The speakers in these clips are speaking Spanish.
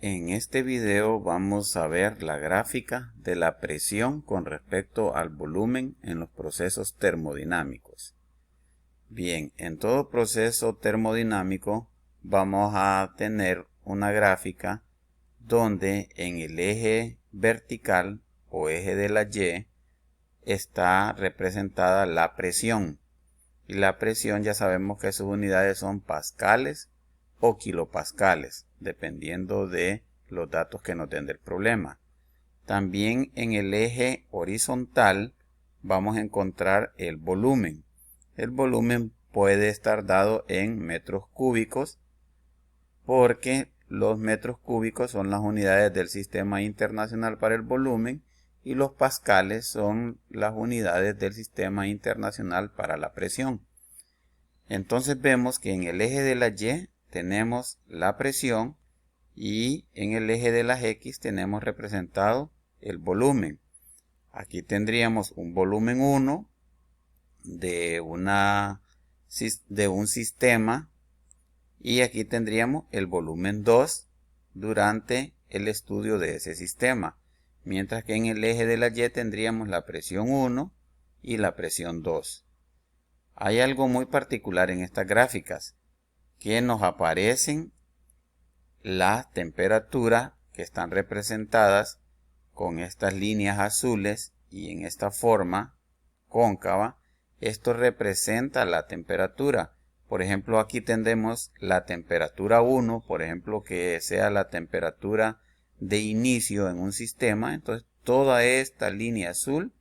En este video vamos a ver la gráfica de la presión con respecto al volumen en los procesos termodinámicos. Bien, en todo proceso termodinámico vamos a tener una gráfica donde en el eje vertical o eje de la Y está representada la presión. Y la presión ya sabemos que sus unidades son pascales o kilopascales, dependiendo de los datos que nos den del problema. También en el eje horizontal vamos a encontrar el volumen. El volumen puede estar dado en metros cúbicos porque los metros cúbicos son las unidades del Sistema Internacional para el Volumen y los pascales son las unidades del Sistema Internacional para la Presión. Entonces vemos que en el eje de la Y tenemos la presión y en el eje de las X tenemos representado el volumen. Aquí tendríamos un volumen 1 de un sistema y aquí tendríamos el volumen 2 durante el estudio de ese sistema. Mientras que en el eje de la Y tendríamos la presión 1 y la presión 2. Hay algo muy particular en estas gráficas, que nos aparecen las temperaturas que están representadas con estas líneas azules y en esta forma cóncava. Esto representa la temperatura. Por ejemplo, aquí tendremos la temperatura 1, por ejemplo, que sea la temperatura de inicio en un sistema. Entonces, toda esta línea azul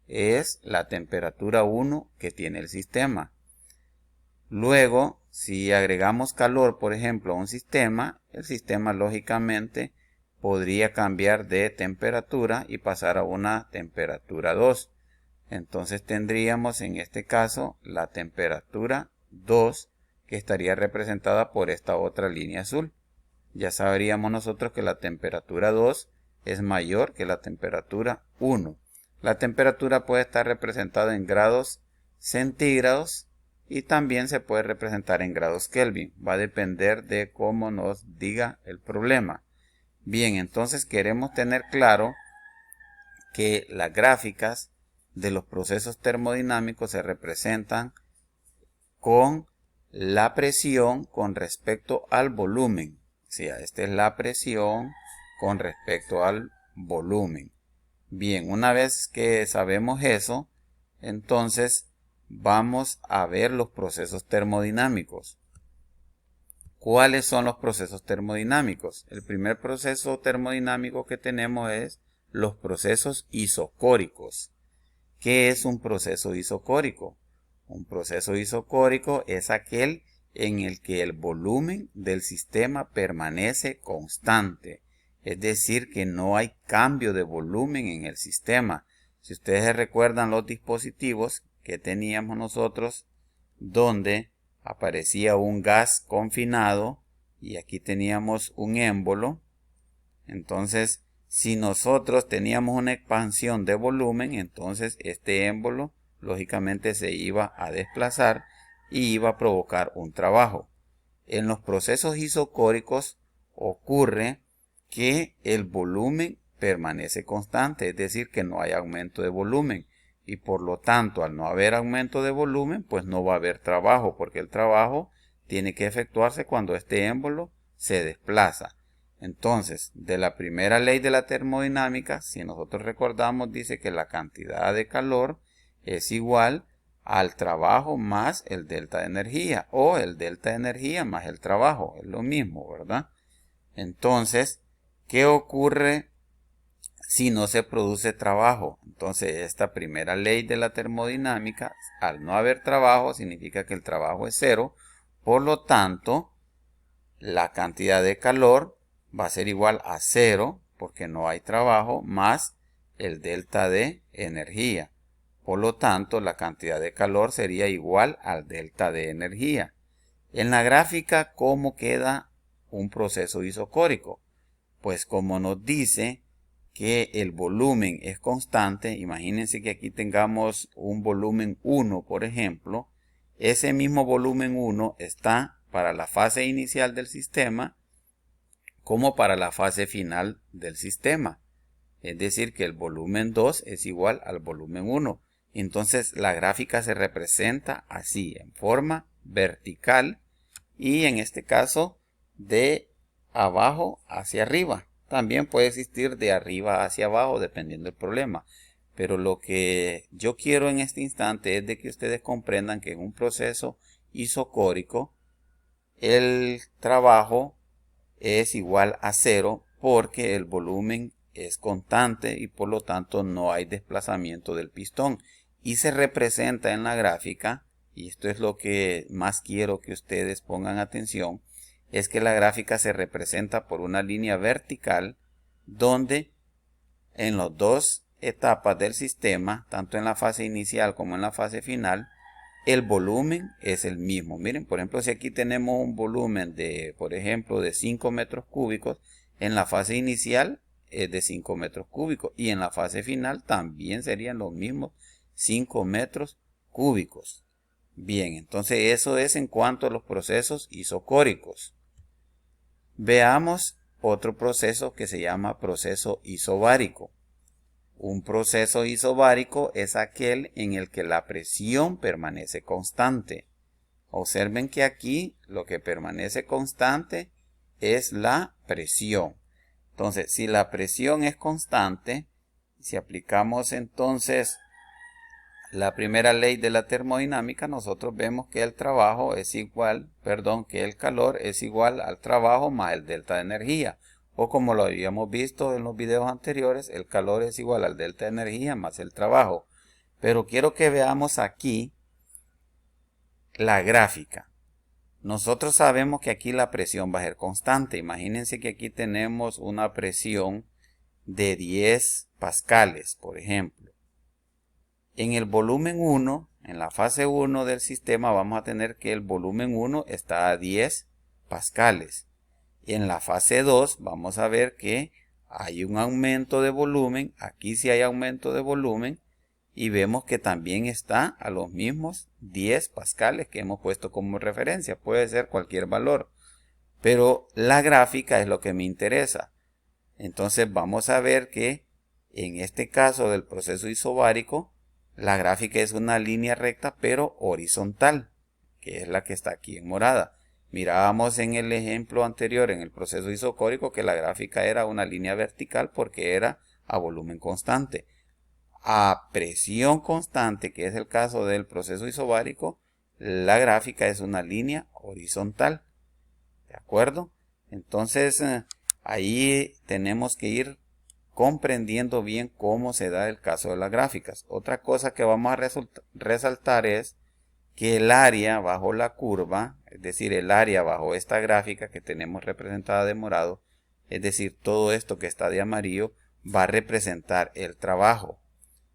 es la temperatura 1 que tiene el sistema. Luego, si agregamos calor, por ejemplo, a un sistema, el sistema lógicamente podría cambiar de temperatura y pasar a una temperatura 2. Entonces tendríamos en este caso la temperatura 2 que estaría representada por esta otra línea azul. Ya sabríamos nosotros que la temperatura 2 es mayor que la temperatura 1. La temperatura puede estar representada en grados centígrados y también se puede representar en grados Kelvin. Va a depender de cómo nos diga el problema. Bien, entonces queremos tener claro que las gráficas de los procesos termodinámicos se representan con la presión con respecto al volumen. O sea, esta es la presión con respecto al volumen. Bien, una vez que sabemos eso, entonces vamos a ver los procesos termodinámicos. ¿Cuáles son los procesos termodinámicos? El primer proceso termodinámico que tenemos es los procesos isocóricos. ¿Qué es un proceso isocórico? Un proceso isocórico es aquel en el que el volumen del sistema permanece constante. Es decir, que no hay cambio de volumen en el sistema. Si ustedes recuerdan los dispositivos que teníamos nosotros, donde aparecía un gas confinado y aquí teníamos un émbolo. Entonces, si nosotros teníamos una expansión de volumen, entonces este émbolo lógicamente se iba a desplazar y iba a provocar un trabajo. En los procesos isocóricos ocurre que el volumen permanece constante, es decir, que no hay aumento de volumen. Y por lo tanto, al no haber aumento de volumen, pues no va a haber trabajo, porque el trabajo tiene que efectuarse cuando este émbolo se desplaza. Entonces, de la primera ley de la termodinámica, si nosotros recordamos, dice que la cantidad de calor es igual al trabajo más el delta de energía, o el delta de energía más el trabajo, es lo mismo, ¿verdad? Entonces, ¿qué ocurre si no se produce trabajo? Entonces, esta primera ley de la termodinámica, al no haber trabajo, significa que el trabajo es cero. Por lo tanto, la cantidad de calor va a ser igual a cero, porque no hay trabajo, más el delta de energía. Por lo tanto, la cantidad de calor sería igual al delta de energía. En la gráfica, ¿cómo queda un proceso isocórico? Pues como nos dice que el volumen es constante, imagínense que aquí tengamos un volumen 1, por ejemplo. Ese mismo volumen 1 está para la fase inicial del sistema como para la fase final del sistema. Es decir, que el volumen 2 es igual al volumen 1. Entonces la gráfica se representa así, en forma vertical y en este caso de abajo hacia arriba. También puede existir de arriba hacia abajo dependiendo del problema. Pero lo que yo quiero en este instante es de que ustedes comprendan que en un proceso isocórico el trabajo es igual a 0 porque el volumen es constante y por lo tanto no hay desplazamiento del pistón. Y se representa en la gráfica, y esto es lo que más quiero que ustedes pongan atención, es que la gráfica se representa por una línea vertical donde en las dos etapas del sistema, tanto en la fase inicial como en la fase final, el volumen es el mismo. Miren, por ejemplo, si aquí tenemos un volumen de, por ejemplo, de 5 metros cúbicos, en la fase inicial es de 5 metros cúbicos y en la fase final también serían los mismos 5 metros cúbicos. Bien, entonces eso es en cuanto a los procesos isocóricos. Veamos otro proceso que se llama proceso isobárico. Un proceso isobárico es aquel en el que la presión permanece constante. Observen que aquí lo que permanece constante es la presión. Entonces, si la presión es constante, si aplicamos entonces la primera ley de la termodinámica, nosotros vemos que el calor es igual al trabajo más el delta de energía. O como lo habíamos visto en los videos anteriores, el calor es igual al delta de energía más el trabajo. Pero quiero que veamos aquí la gráfica. Nosotros sabemos que aquí la presión va a ser constante. Imagínense que aquí tenemos una presión de 10 pascales, por ejemplo. En el volumen 1, en la fase 1 del sistema, vamos a tener que el volumen 1 está a 10 pascales. Y en la fase 2 vamos a ver que hay un aumento de volumen. Aquí sí hay aumento de volumen. Y vemos que también está a los mismos 10 pascales que hemos puesto como referencia. Puede ser cualquier valor. Pero la gráfica es lo que me interesa. Entonces vamos a ver que en este caso del proceso isobárico, la gráfica es una línea recta pero horizontal, que es la que está aquí en morada. Mirábamos en el ejemplo anterior, en el proceso isocórico, que la gráfica era una línea vertical porque era a volumen constante. A presión constante, que es el caso del proceso isobárico, la gráfica es una línea horizontal. ¿De acuerdo? Entonces, ahí tenemos que ir comprendiendo bien cómo se da el caso de las gráficas. Otra cosa que vamos a resaltar es que el área bajo la curva, es decir, el área bajo esta gráfica que tenemos representada de morado, es decir, todo esto que está de amarillo, va a representar el trabajo.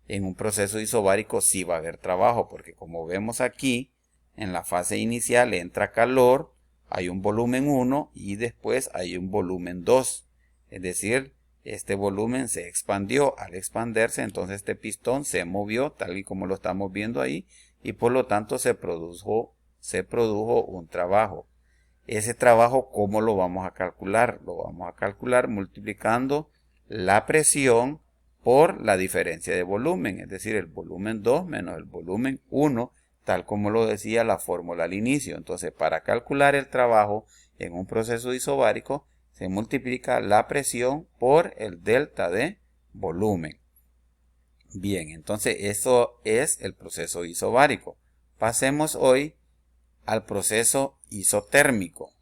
En un proceso isobárico sí va a haber trabajo, porque como vemos aquí, en la fase inicial entra calor, hay un volumen 1 y después hay un volumen 2. Es decir, este volumen se expandió. Al expandirse, entonces este pistón se movió, tal y como lo estamos viendo ahí, y por lo tanto se produjo un trabajo. Ese trabajo, ¿cómo lo vamos a calcular? Lo vamos a calcular multiplicando la presión por la diferencia de volumen, es decir, el volumen 2 menos el volumen 1, tal como lo decía la fórmula al inicio. Entonces, para calcular el trabajo en un proceso isobárico, se multiplica la presión por el delta de volumen. Bien, entonces eso es el proceso isobárico. Pasemos hoy al proceso isotérmico.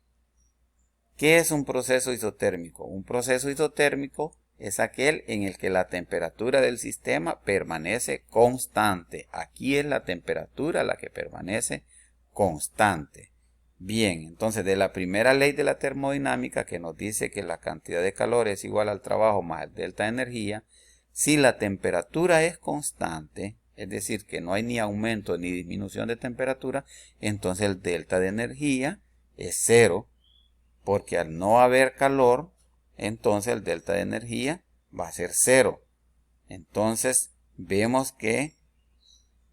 ¿Qué es un proceso isotérmico? Un proceso isotérmico es aquel en el que la temperatura del sistema permanece constante. Aquí es la temperatura la que permanece constante. Bien, entonces de la primera ley de la termodinámica que nos dice que la cantidad de calor es igual al trabajo más el delta de energía, si la temperatura es constante, es decir, que no hay ni aumento ni disminución de temperatura, entonces el delta de energía es 0, porque al no haber calor, entonces el delta de energía va a ser 0. Entonces vemos que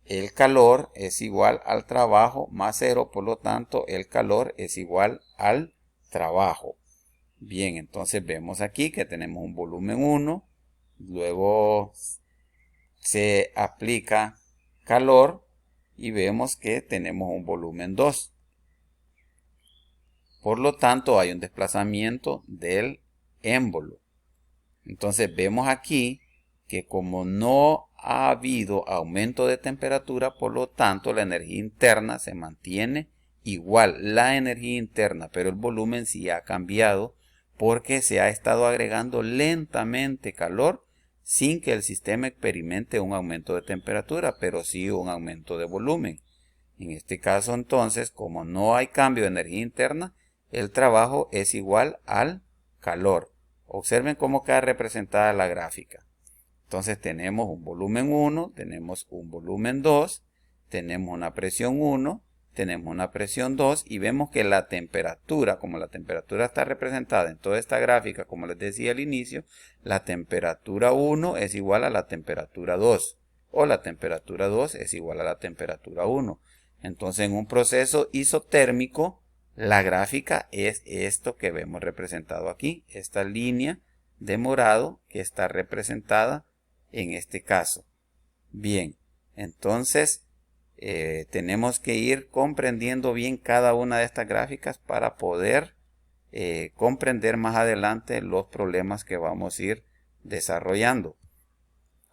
el calor es igual al trabajo más 0, por lo tanto el calor es igual al trabajo. Bien, entonces vemos aquí que tenemos un volumen 1, luego se aplica calor y vemos que tenemos un volumen 2. Por lo tanto, hay un desplazamiento del émbolo. Entonces vemos aquí que como no ha habido aumento de temperatura, por lo tanto la energía interna se mantiene igual, la energía interna, pero el volumen sí ha cambiado porque se ha estado agregando lentamente calor sin que el sistema experimente un aumento de temperatura, pero sí un aumento de volumen. En este caso entonces, como no hay cambio de energía interna, el trabajo es igual al calor. Observen cómo queda representada la gráfica. Entonces tenemos un volumen 1, tenemos un volumen 2, tenemos una presión 1, tenemos una presión 2 y vemos que la temperatura, como la temperatura está representada en toda esta gráfica, como les decía al inicio, la temperatura 1 es igual a la temperatura 2 o la temperatura 2 es igual a la temperatura 1. Entonces en un proceso isotérmico, la gráfica es esto que vemos representado aquí, esta línea de morado que está representada en este caso. Bien, entonces tenemos que ir comprendiendo bien cada una de estas gráficas para poder comprender más adelante los problemas que vamos a ir desarrollando.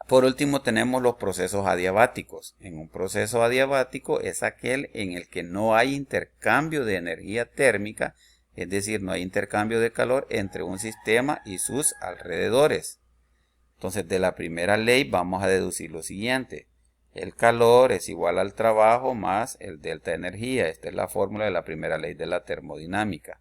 Por último tenemos los procesos adiabáticos. En un proceso adiabático es aquel en el que no hay intercambio de energía térmica, es decir, no hay intercambio de calor entre un sistema y sus alrededores. Entonces de la primera ley vamos a deducir lo siguiente. El calor es igual al trabajo más el delta de energía. Esta es la fórmula de la primera ley de la termodinámica.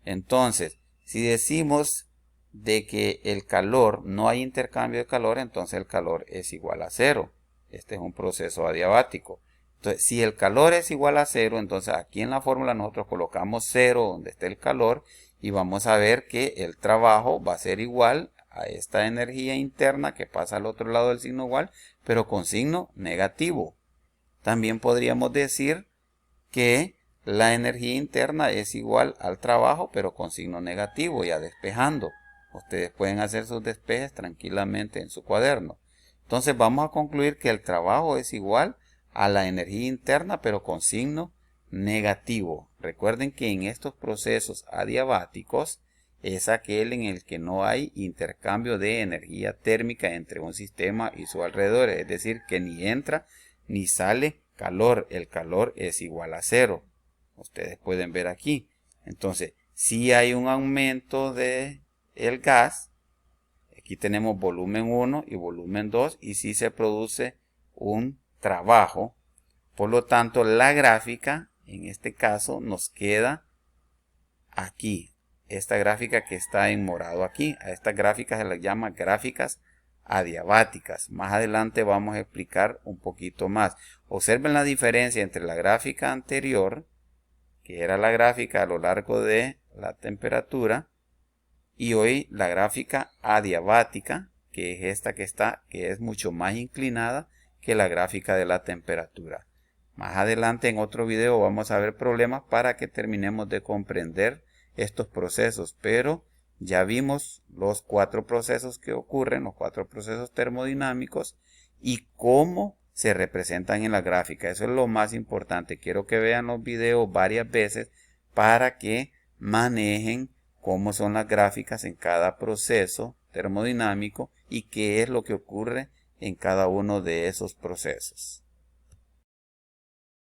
Entonces, si decimos de que el calor, no hay intercambio de calor, entonces el calor es igual a 0. Este es un proceso adiabático. Entonces, si el calor es igual a 0, entonces aquí en la fórmula nosotros colocamos 0 donde esté el calor y vamos a ver que el trabajo va a ser igual a esta energía interna que pasa al otro lado del signo igual, pero con signo negativo. También podríamos decir que la energía interna es igual al trabajo, pero con signo negativo, ya despejando. Ustedes pueden hacer sus despejes tranquilamente en su cuaderno. Entonces vamos a concluir que el trabajo es igual a la energía interna, pero con signo negativo. Recuerden que en estos procesos adiabáticos es aquel en el que no hay intercambio de energía térmica entre un sistema y su alrededor. Es decir, que ni entra ni sale calor. El calor es igual a 0. Ustedes pueden ver aquí. Entonces, si hay un aumento de el gas, aquí tenemos volumen 1 y volumen 2 y si se produce un trabajo. Por lo tanto, la gráfica en este caso nos queda aquí. Esta gráfica que está en morado aquí, a estas gráficas se las llama gráficas adiabáticas. Más adelante vamos a explicar un poquito más. Observen la diferencia entre la gráfica anterior, que era la gráfica a lo largo de la temperatura, y hoy la gráfica adiabática, que es esta que está, que es mucho más inclinada que la gráfica de la temperatura. Más adelante en otro video vamos a ver problemas para que terminemos de comprender estos procesos, pero ya vimos los 4 procesos que ocurren, los 4 procesos termodinámicos y cómo se representan en la gráfica. Eso es lo más importante. Quiero que vean los videos varias veces para que manejen cómo son las gráficas en cada proceso termodinámico y qué es lo que ocurre en cada uno de esos procesos.